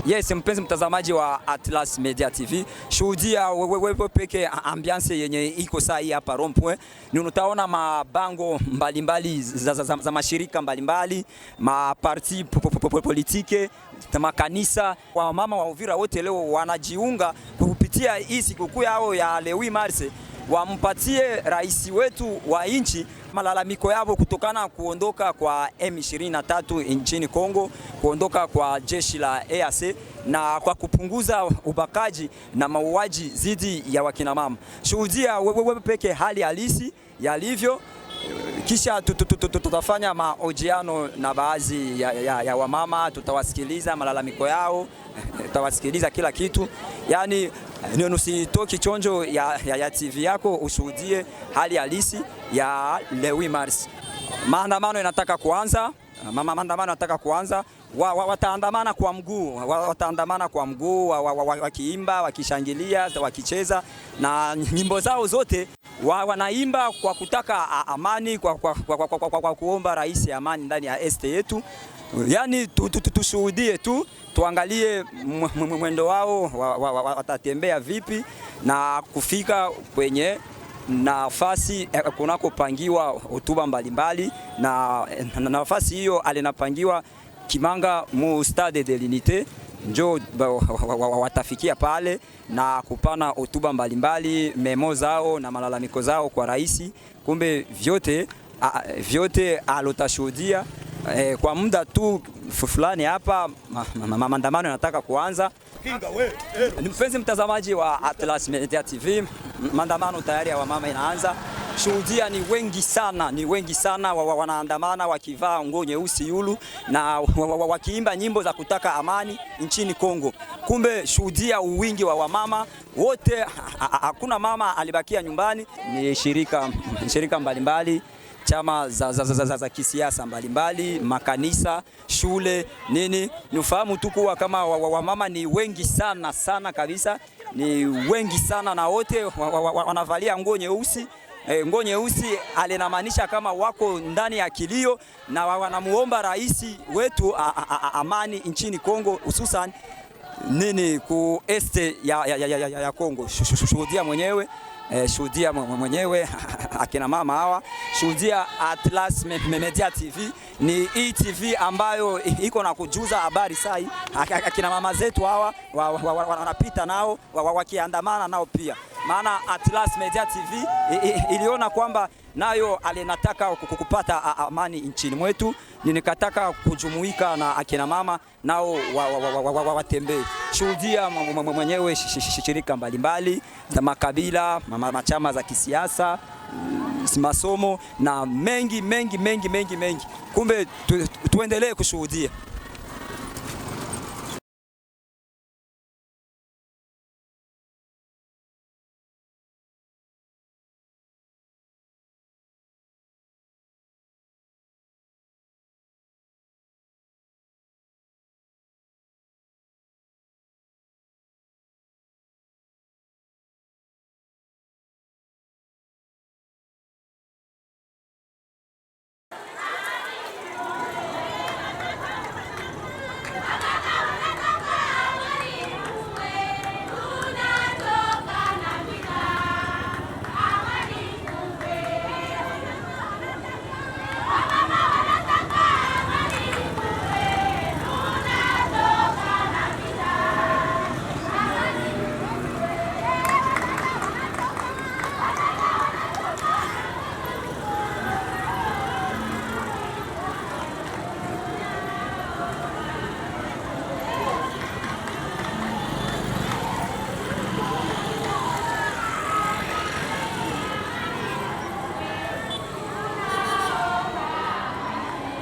Yes, mpenzi mtazamaji wa Atlas Media TV, shuhudia wewe peke ambiance yenye iko saa hii hapa Rond-Point. Ni utaona mabango mbalimbali za mashirika mbalimbali, maparti politike, makanisa. Wa mama wa Uvira wote leo wanajiunga kupitia hii sikukuu yao ya le 8 Mars, wampatie rais wetu wa nchi malalamiko yao kutokana kuondoka kwa M23 nchini Kongo, kuondoka kwa jeshi la EAC na kwa kupunguza ubakaji na mauaji dhidi ya wakina mama. Shuhudia wewe peke hali halisi yalivyo, kisha tutafanya mahojiano na baadhi ya wamama, tutawasikiliza malalamiko yao, tutawasikiliza kila kitu. Yani usitoki chonjo ya TV yako ushuhudie hali halisi ya le 8 Mars. Maandamano yanataka kuanza, wataandamana kwa mguu, wakiimba, wakishangilia, wakicheza na nyimbo zao zote wanaimba kwa kutaka amani, kwa kuomba rais amani ndani ya este yetu. Yani tushuhudie tu, tuangalie mwendo wao watatembea vipi na kufika kwenye nafasi kunakopangiwa hotuba mbalimbali, na nafasi hiyo alinapangiwa Kimanga mu Stade de l'Unité. Njo watafikia pale na kupana hotuba mbalimbali, memo zao na malalamiko zao kwa rais. Kumbe vyote alotashuhudia kwa muda tu fulani hapa. Maandamano yanataka kuanza. Ni mpenzi mtazamaji wa Atlas Media TV, maandamano tayari ya wamama inaanza. Shuhudia ni wengi sana wanaandamana wakivaa nguo nyeusi yulu na wakiimba nyimbo za kutaka amani nchini Kongo. Kumbe shuhudia uwingi wa wamama wote, hakuna mama alibakia nyumbani. Ni shirika mbalimbali, chama za kisiasa mbalimbali, makanisa, shule nini. Nufahamu tu kuwa kama wamama ni wengi sana kabisa, ni wengi sana, na wote wanavalia nguo nyeusi. Nguo nyeusi alinamaanisha kama wako ndani ya kilio na wanamuomba rais wetu amani nchini Kongo, hususan ku este ya Kongo. Shuhudia mwenyewe akina mama hawa. Shuhudia Atlas Media TV ni TV ambayo iko na kujuza habari sai. Akina mama zetu hawa wanapita nao, wakiandamana nao pia. Maana Atlas Media TV iliona kwamba nayo alinataka kupata amani nchini mwetu. Nikataka kujumuika na akina mama nao watembee. Shuhudia mwenyewe shirika mbalimbali za makabila, machama za kisiasa, masomo na mengi. Kumbe tuendelee kushuhudia.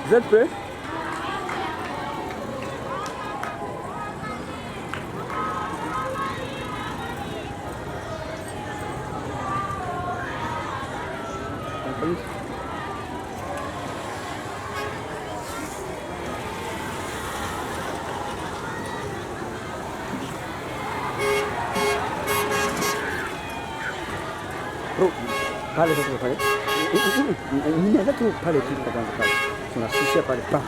Vous êtes prêts? Pale sasa pale. Ninaweza tu pale tu kwa kwanza pale. Tunasusia pale pa.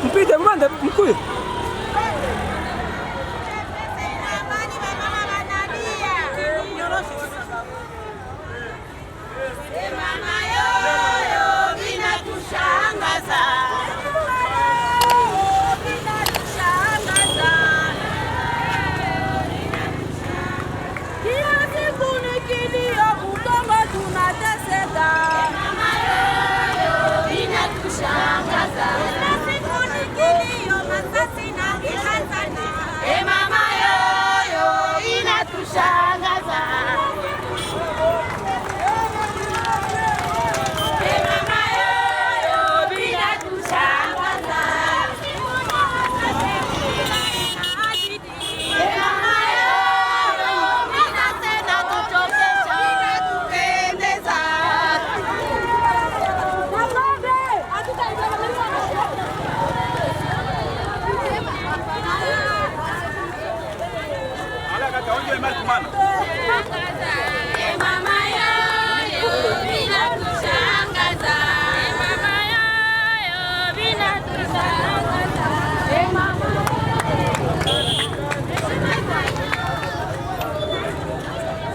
Mpite mwende mkuyu.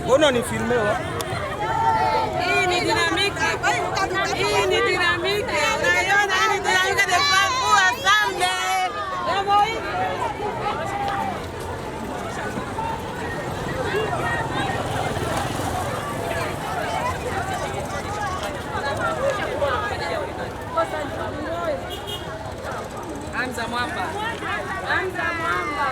Mbona ni filme wa? Hii ni dinamiki. Hii ni dinamiki. Unaiona hii ni dinamiki de famille ensemble. Ndio hii. Anza mwamba. Anza mwamba.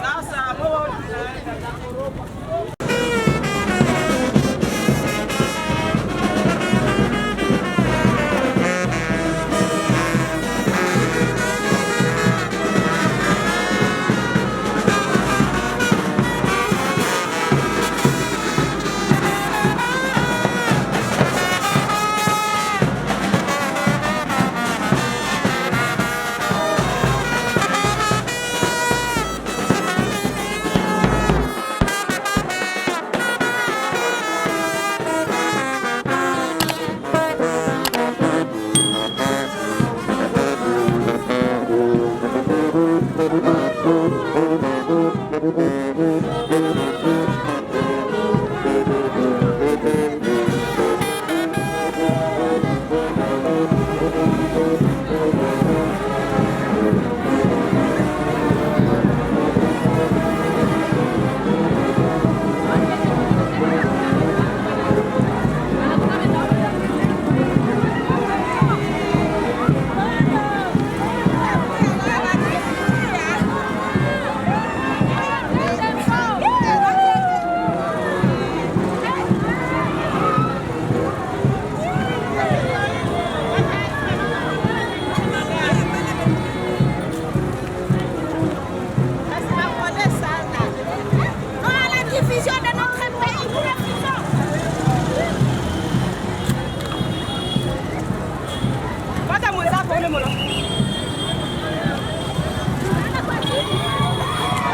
Sasa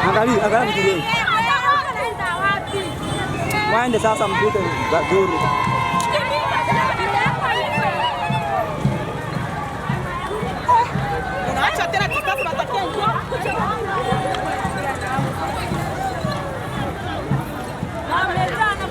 Angalia video. Waende sasa mpite vizuri. Unaacha tena kikapu natakia njoo. Amejana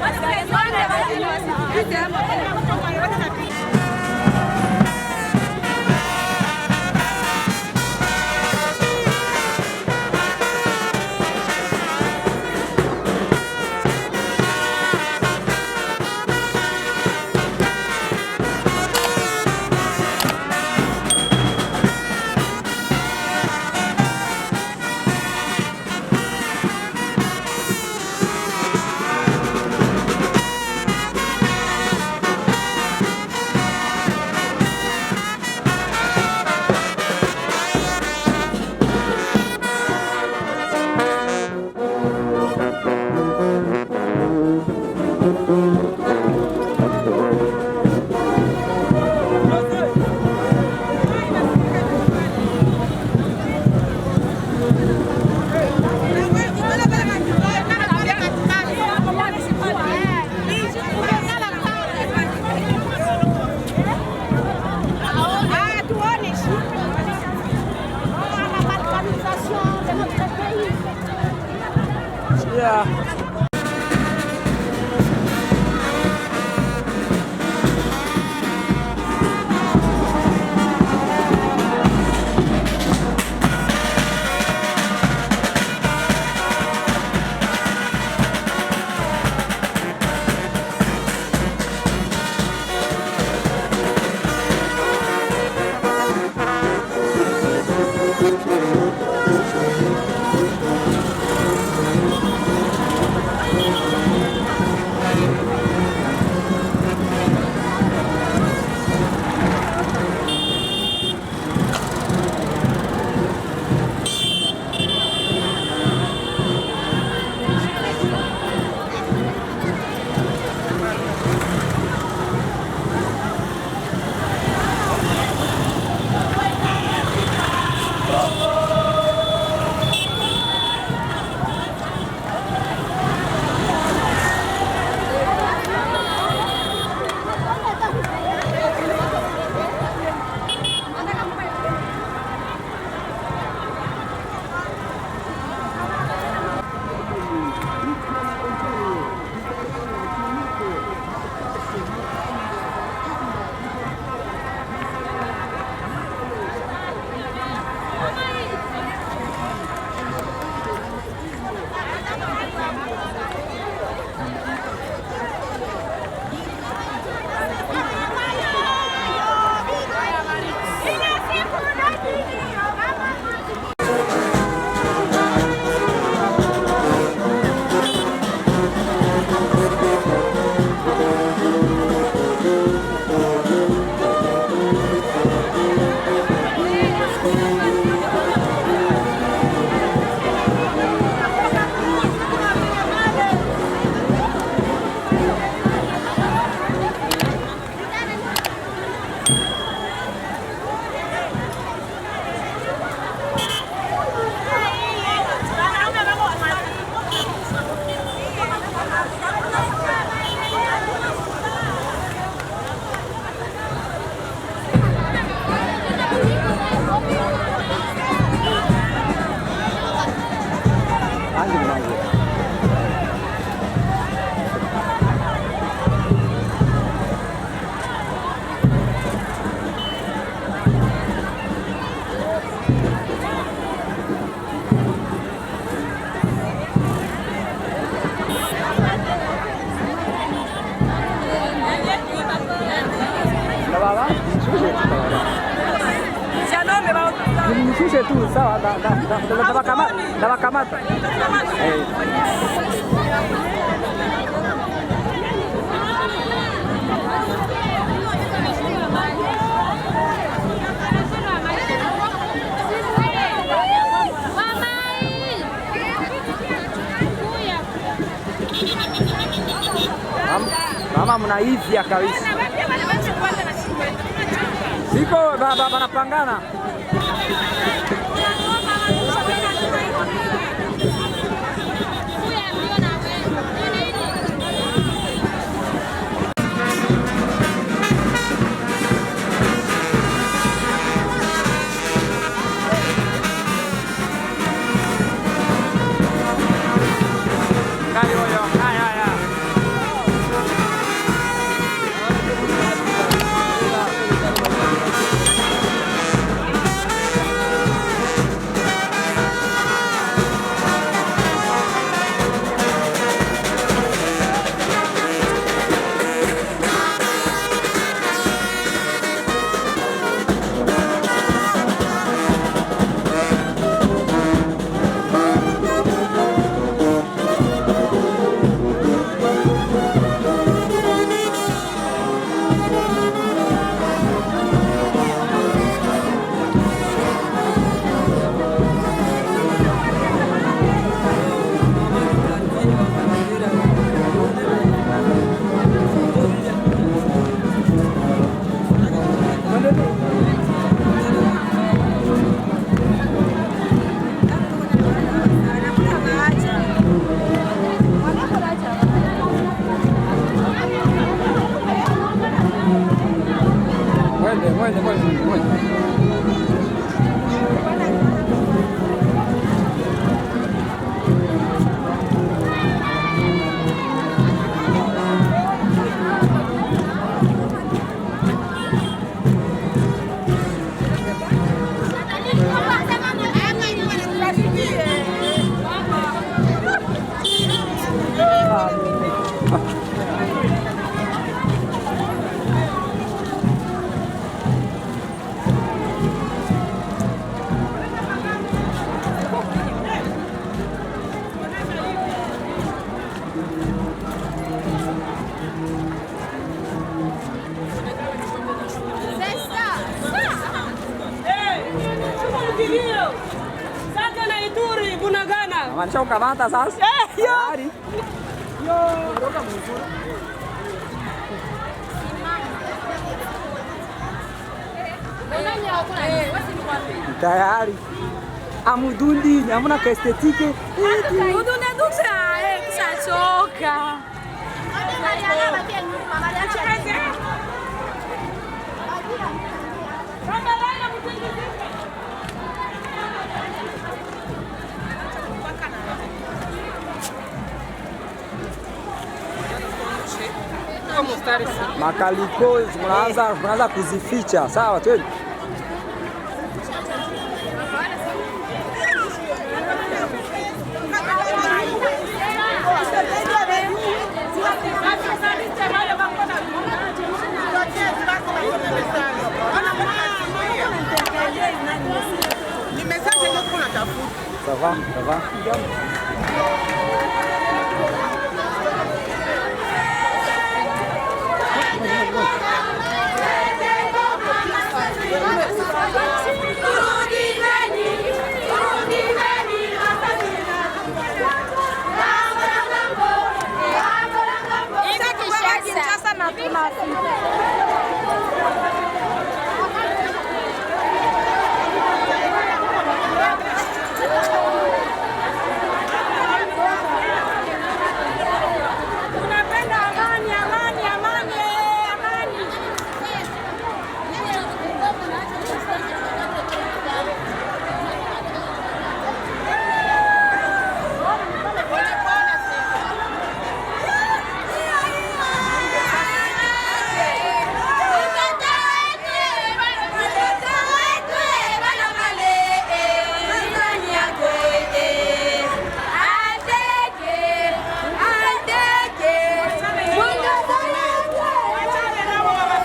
Yeah. Nishushe tu sawa, ndawakamata. Mama mnaivya kabisa. Siko banapangana. Acha ukamata sasa. Tayari. Tayari. Amudundi, hamuna estetike. Udune dusa, kishachoka. Makaliko mnaanza kuzificha, sawa twende. Ça va, ça va.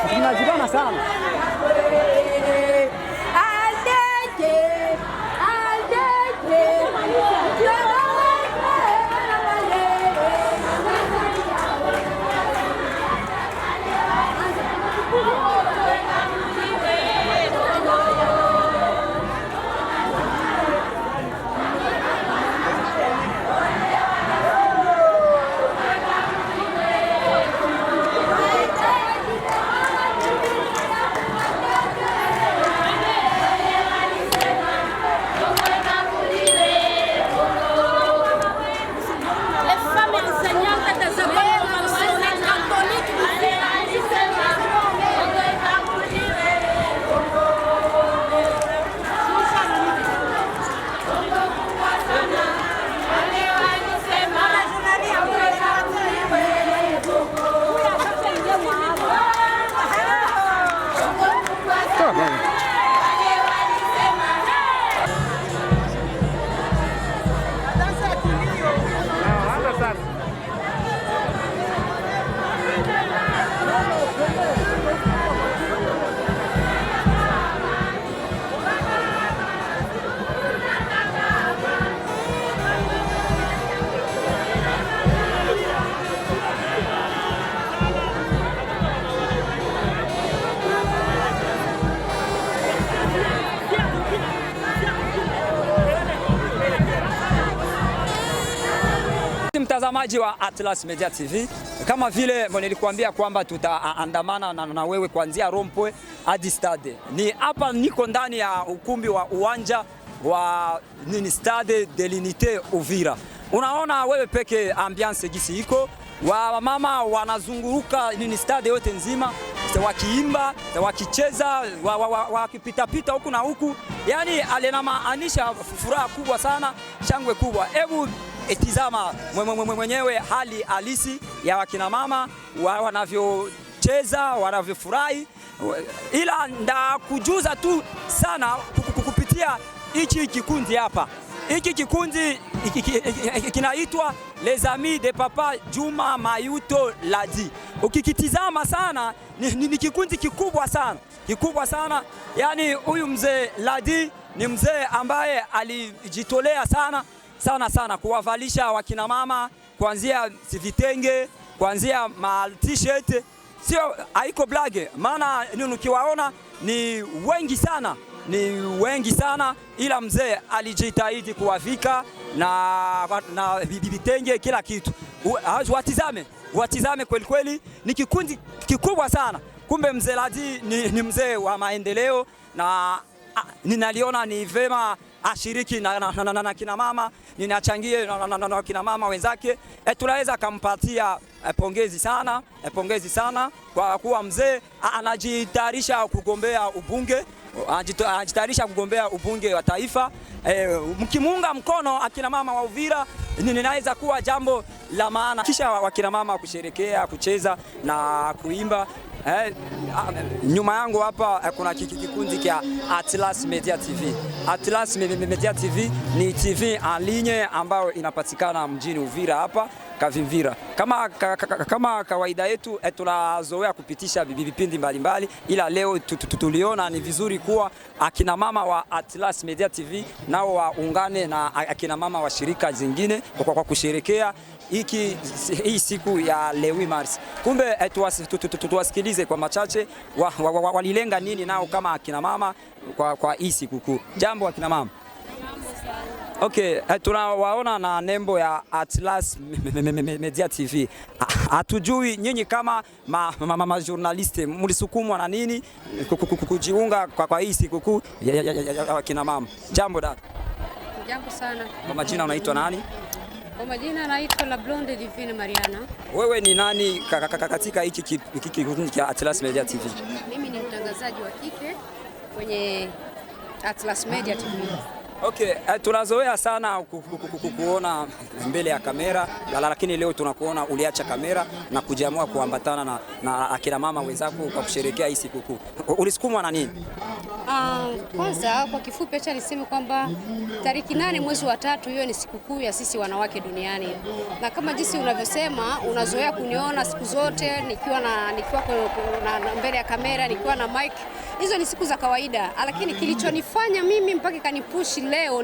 Tunajibana sana. Mtazamaji wa Atlas Media TV, kama vile nilikuambia kwamba tutaandamana na wewe kuanzia Rompwe hadi Stade. Ni hapa niko ndani ya ukumbi wa uwanja wa Stade de l'Unité Uvira. Unaona wewe peke ambiance gisi iko, wa mama wanazunguruka stade yote nzima, wakiimba, wakicheza, wakipita huku na huku. Yani alinamaanisha furaha kubwa sana, shangwe kubwa. Hebu etizama mwenyewe hali halisi ya wakina mama wanavyocheza, wanavyofurahi. Ila ndakujuza tu sana kupitia hichi kikundi hapa. Hiki kikundi kinaitwa Les Amis de Papa Juma Mayuto Ladi. Ukikitizama sana ni kikundi kikubwa sana. Yani huyu mzee Ladi ni mzee ambaye alijitolea sana kuwavalisha wakina mama, kuanzia vitenge, kuanzia ma t-shirt. Sio haiko blage, maana ukiwaona ni wengi sana ni wengi sana, ila mzee alijitahidi kuwavika na vitenge kila kitu. Watizame kweli kweli, ni kikundi kikubwa sana. Kumbe mzee Ladi ni mzee wa maendeleo, na ninaliona ni vema ashiriki na kina mama, ninachangie na kina mama wenzake. Tunaweza kumpatia pongezi sana kwa kuwa mzee anajitayarisha kugombea ubunge wa taifa. Mkimuunga mkono akina mama wa Uvira, ninaweza kuwa jambo la maana. Kisha wakina mama kusherekea, kucheza na kuimba. Nyuma yangu hapa kuna kikundi cha Atlas Media TV. Atlas Media TV ni TV en ligne ambayo inapatikana mjini Uvira hapa Kavimvira. Kama kawaida yetu tunazoea kupitisha vipindi mbalimbali, ila leo tuliona ni vizuri kuwa akina mama wa Atlas Media TV nao waungane na akina mama wa shirika zingine kwa kusherekea hii siku ya le 8 Mars. Kumbe tuwasikilize kwa machache walilenga nini nao kama akina mama kwa hii sikukuu. Jambo akina mama. Okay, tunawaona na nembo ya Atlas Media TV. Hatujui nyinyi kama journaliste mlisukumwa na nini kujiunga kwa hii sikukuu ya akina mama. Jambo dada. Jambo sana. Kwa majina unaitwa nani? Kwa majina naitwa La Blonde Divine Mariana. Wewe ni nani katika hiki kikundi cha Atlas Media TV? Mimi ni mtangazaji wa kike kwenye Atlas Media TV. Okay, tunazoea sana kuona mbele ya kamera, lakini leo tunakuona uliacha kamera na kujiamua kuambatana na akina mama wenzako kwa kusherehekea hii sikukuu. Ulisukumwa na nini? Kwanza kwa kifupi acha niseme kwamba tariki 8 mwezi wa 3 hiyo ni sikukuu ya sisi wanawake duniani. Na kama jinsi unavyosema unazoea kuniona siku zote nikiwa mbele ya kamera, nikiwa na mic. Hizo ni siku za kawaida, lakini kilichonifanya mimi mpaka kanipush leo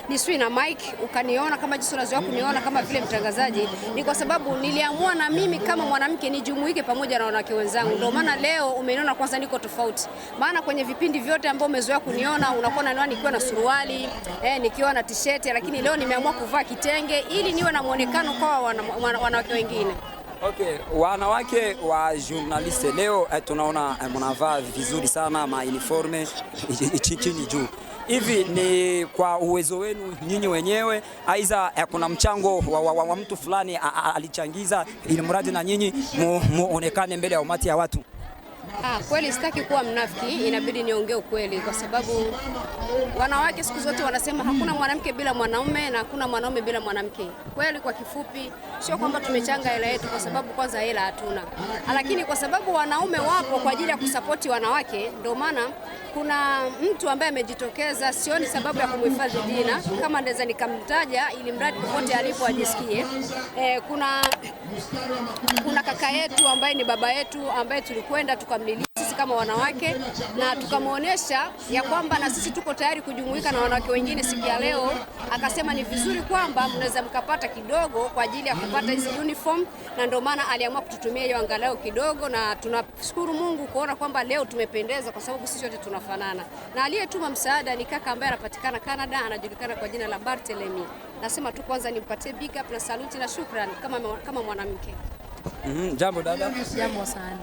nisiwe na mic ukaniona kama jinsi unazoea kuniona kama vile mtangazaji, ni kwa sababu niliamua na mimi kama mwanamke nijumuike pamoja na wanawake wenzangu. Ndio maana leo umeniona kwanza niko tofauti. Maana kwenye vipindi vyote ambao umezoea kuniona unakuwa unaniona nikiwa na suruali, nikiwa na t-shirt, lakini leo nimeamua kuvaa kitenge ili niwe na muonekano kwa wanawake wengine. Okay, wanawake wa journaliste leo tunaona mnavaa vizuri sana uniforme chini juu. Hivi ni kwa uwezo wenu nyinyi wenyewe, aidha kuna mchango wa mtu fulani alichangiza ili mradi na nyinyi muonekane mbele ya umati ya watu? Kweli sitaki kuwa mnafiki, inabidi niongee ukweli kwa sababu wanawake siku zote wanasema hakuna mwanamke bila mwanaume na hakuna mwanaume bila mwanamke. Kweli kwa kifupi sio kwamba tumechanga hela yetu kwa sababu kwanza hela hatuna. Lakini kwa sababu wanaume wapo kwa ajili ya kusapoti wanawake, ndio maana kuna mtu ambaye amejitokeza, sioni sababu ya kumhifadhi jina, kama naweza nikamtaja ili mradi popote alipo ajisikie. Kuna kaka yetu ambaye ni baba yetu ambaye tulikwenda tukamlilia sisi kama wanawake na tukamuonesha ya kwamba na sisi tuko tayari kujumuika na wanawake wengine siku ya leo. Akasema ni vizuri kwamba mnaweza mkapata kidogo kwa ajili ya kupata hizi uniform, na ndio maana aliamua kututumia hiyo angalau kidogo, na tunashukuru Mungu kuona kwamba leo tumependeza kwa sababu sisi wote tunafanana. Na aliyetuma msaada ni kaka ambaye anapatikana Canada, anajulikana kwa jina la Barthelemy. Nasema tu kwanza nimpatie big up na saluti na shukrani kama mwanamke. Jambo dada. Jambo sana.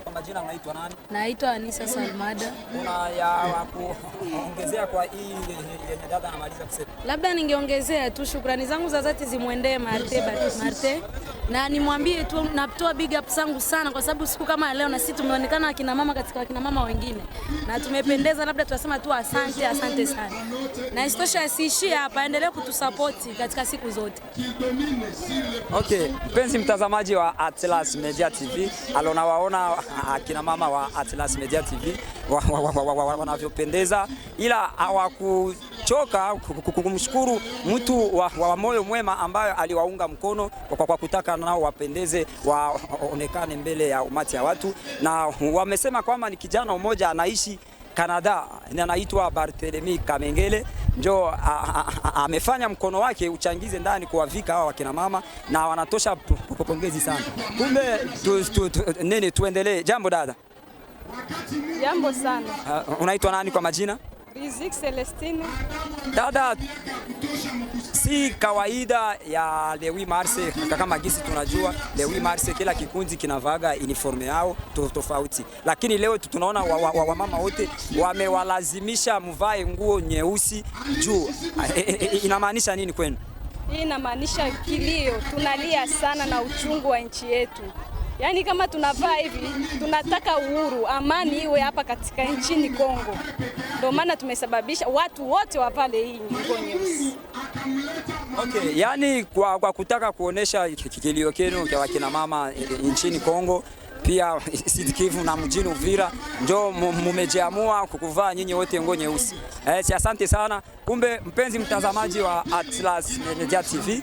Kwa majina unaitwa nani? Naitwa Anisa Salmada. Kuna ya kuongezea kwa hii yenye dada anamaliza kusema? Labda ningeongezea tu shukrani zangu za dhati zimwendee Marte na nimwambie tu natoa big up zangu sana kwa sababu siku kama leo na sisi tumeonekana akina mama katika akina mama wengine na tumependeza, labda tunasema tu asante sana. Na isitoshe asiishie hapa, endelee kutusupport katika siku zote. Okay, mpenzi mtazamaji wa Atlas Media TV, alionawaona akina mama wa Atlas Media TV wanavyopendeza, ila hawakuchoka kumshukuru mtu wa moyo mwema ambaye aliwaunga mkono kwa kutaka nao wapendeze, waonekane mbele ya umati ya watu, na wamesema kwamba ni kijana mmoja anaishi Canada na anaitwa Barthelemy Kamengele, ndio amefanya mkono wake uchangize ndani kuwavika hawa wakina mama na wanatosha pongezi sana. Kumbe tuendelee. Jambo dada. Jambo sana. Unaitwa nani kwa majina? Riziki Celestine. Dada, si kawaida ya le 8 Mars kama gisi tunajua le 8 Mars kila kikundi kinavaga uniforme yao tofauti, lakini leo tunaona wamama wote wamewalazimisha mvae nguo nyeusi juu. Inamaanisha nini kwenu? Hii inamaanisha kilio, tunalia sana na uchungu wa nchi yetu. Yaani kama tunavaa hivi, tunataka uhuru, amani iwe hapa katika nchini Kongo. Ndio maana tumesababisha watu wote wavale hii nguo nyeusi. Okay, yani kwa kutaka kuonesha kilio kenu kwa kina mama nchini Kongo, pia Sud Kivu na mjini Uvira, ndio mumejiamua kukuvaa nyinyi wote nguo nyeusi. Asante sana. Kumbe mpenzi mtazamaji wa Atlas Media TV,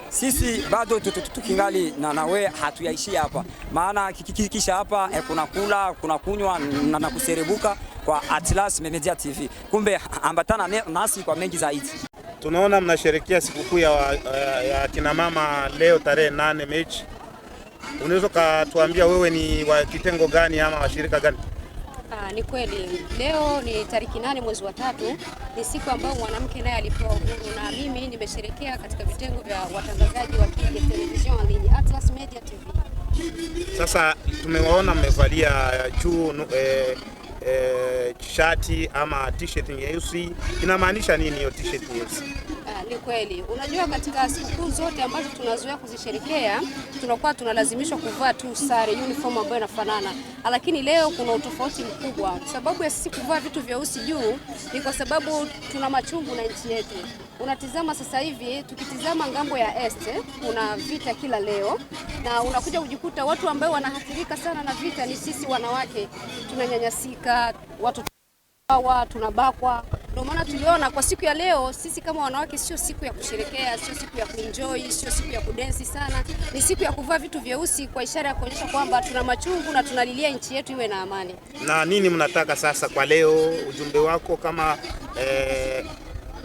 sisi bado tukingali na we hatuyaishia hapa, maana kisha hapa kuna kula, kuna kunywa na kuserebuka kwa Atlas Media TV. Kumbe ambatana nasi kwa mengi zaidi. Tunaona mnasherehekea sikukuu ya kina mama leo tarehe 8 Machi. Unaweza kutuambia wewe ni wa kitengo gani ama wa shirika gani? Ni kweli leo ni tariki 8 mwezi wa 3, ni siku ambayo mwanamke naye alipewa uhuru, na mimi nimesherehekea katika vitengo vya watangazaji wa television alini Atlas Media TV. Sasa tumewaona mmevalia juu shati ama t-shirt nyeusi. Inamaanisha nini hiyo t-shirt nyeusi? Ni kweli. Unajua katika sikukuu zote ambazo tunazoea kuzisherehekea tunakuwa tunalazimishwa kuvaa tu sare uniform ambayo inafanana. Lakini leo kuna utofauti mkubwa. Sababu ya sisi kuvaa vitu vyeusi juu ni kwa sababu tuna machungu na nchi yetu. Unatizama sasa hivi, tukitizama ngambo ya este kuna vita kila leo, na unakuja kujikuta watu ambao wanaathirika sana na vita ni sisi wanawake. Tunanyanyasika, watu tunabakwa. Ndio maana tuliona kwa siku ya leo sisi kama wanawake sio siku ya kusherekea, sio siku ya kuenjoy, sio siku ya kudensi sana. Ni siku ya kuvaa vitu vyeusi kwa ishara ya kuonyesha kwamba tuna machungu na tunalilia nchi yetu iwe na amani. Na nini mnataka sasa kwa leo, ujumbe wako kama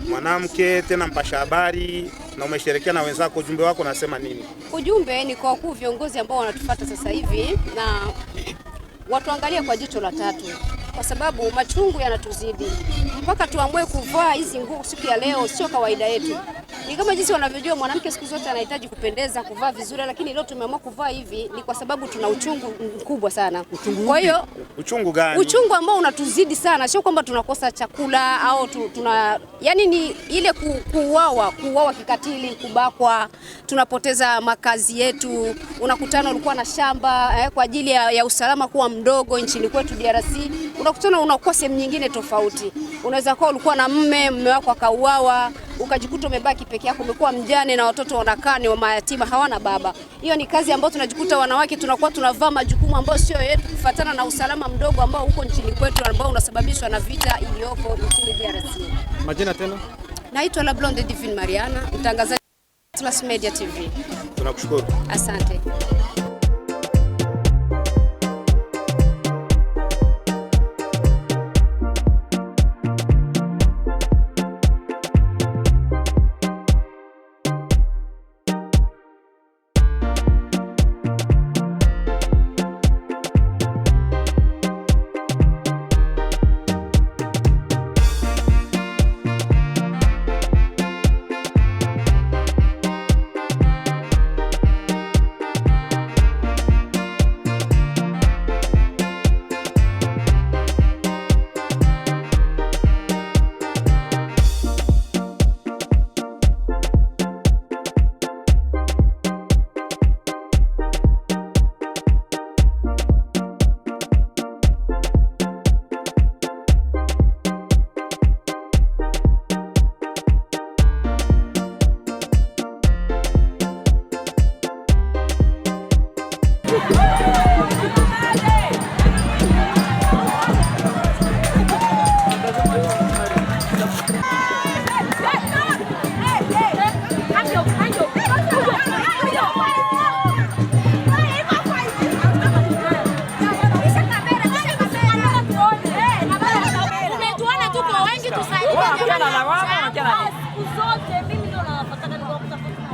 mwanamke tena mpasha habari na umesherekea na wenzako, ujumbe wako unasema nini? Ujumbe ni kwa wakuu viongozi ambao wanatufuata sasa hivi, na watuangalia kwa jicho la tatu, kwa sababu machungu yanatuzidi mpaka tuamue kuvaa hizi nguo siku ya leo. Sio kawaida yetu. Ni kama jinsi wanavyojua mwanamke siku zote anahitaji kupendeza, kuvaa vizuri, lakini leo tumeamua kuvaa hivi ni kwa sababu tuna uchungu mkubwa sana. Kwa hiyo uchungu gani? Uchungu ambao unatuzidi sana, sio kwamba tunakosa chakula au yani ni ile kuuawa kikatili, kubakwa, tunapoteza makazi yetu. Unakutana ulikuwa na shamba kwa ajili ya usalama kuwa mdogo nchini kwetu DRC, unakutana unakuwa sehemu nyingine tofauti. Unaweza kuwa ulikuwa na mume wako akauawa, ukajikuta umebaki peke yako, umekuwa mjane na watoto wanakaa ni mayatima, hawana baba. Hiyo ni kazi ambayo tunajikuta wanawake tunakuwa tunavaa majukumu ambayo sio yetu, kufuatana na usalama mdogo ambao uko nchini kwetu ambao unasababishwa na vita iliyopo nchini DRC. Majina tena? Naitwa La Blonde Divine Mariana, mtangazaji wa Atlas Media TV. Tunakushukuru. Asante.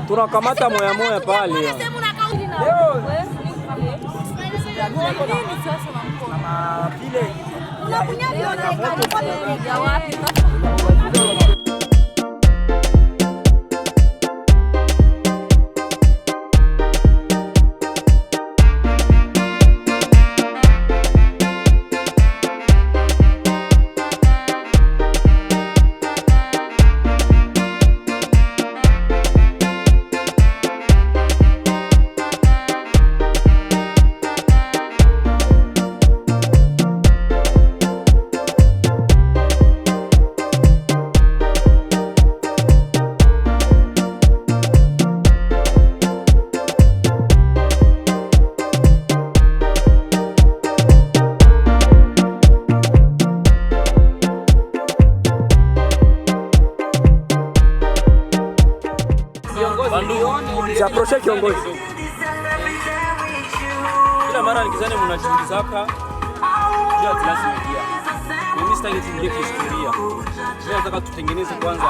Tunakamata moya moya pale. Nini sasa na mkono? Kama vile Ya wapi? Japroshe kiongozi. Kila mara nikizani mnajiulizaka juu ya Atlas Media. Mimi sitaki tuingie historia. Mimi nataka tutengeneze kwanza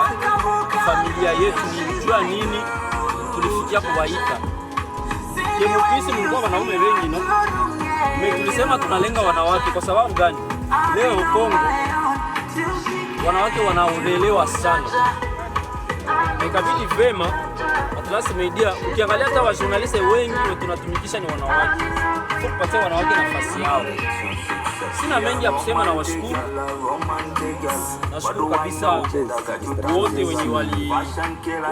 familia yetu ni jua nini tulifikia kuwaita. Kemukisi mlikuwa wanaume wengi no. Tulisema tunalenga wanawake kwa sababu gani? Leo Kongo wanawake wanaolelewa sana. Ikabidi vema Atlas Media ukiangalia hata wa journalist wengi tunatumikisha ni wanawake. Tupatie wanawake nafasi yao. Sina mengi ya kusema na washukuru. Nashukuru kabisa wote wenye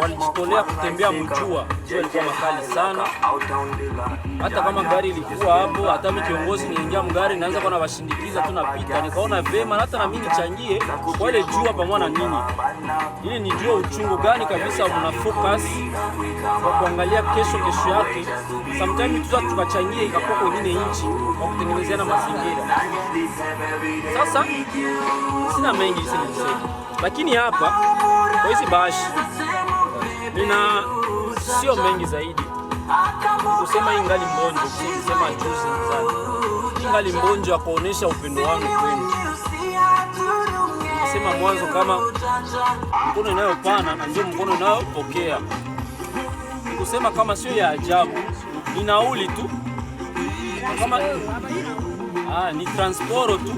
walijitolea kutembea mjua. Jua ilikuwa makali sana. Hata kama gari ilikuwa hapo, hata mimi kiongozi niingia mgari naanza kwa nawashindikiza tunapita. Nikaona vema na hata na mimi nichangie kwa ile jua pamoja na nini. Ili nijue uchungu gani kabisa mna focus kwa kuangalia kesho yake. Sometimes tukachangia ikakuwa kwenye nchi kwa kutengenezea mazingira. Sasa sina mengi sana niseme. Lakini hapa kwa hizi bashi nina sio mengi zaidi. Kusema ingali mbonjo, kusema juzi sana. Ingali mbonjo kuonesha upendo wangu kwenu. Sema mwanzo kama mkono inayopana na ndio mkono inayopokea. Kusema kama sio ya ajabu, ni nauli tu. Kama ni transporo tu.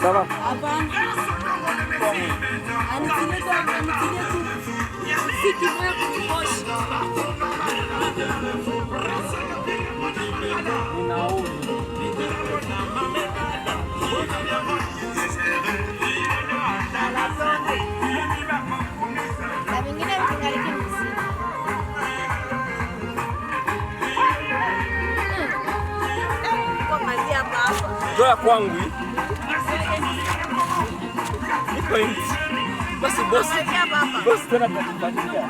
Sawa. Hapana. Anitie tu. Siki moja kukoshi. Na vingine vikingaliki mzima. Ndoa kwangu hii. Niko hivi. Basi bosi. Bosi tena tunakupatia.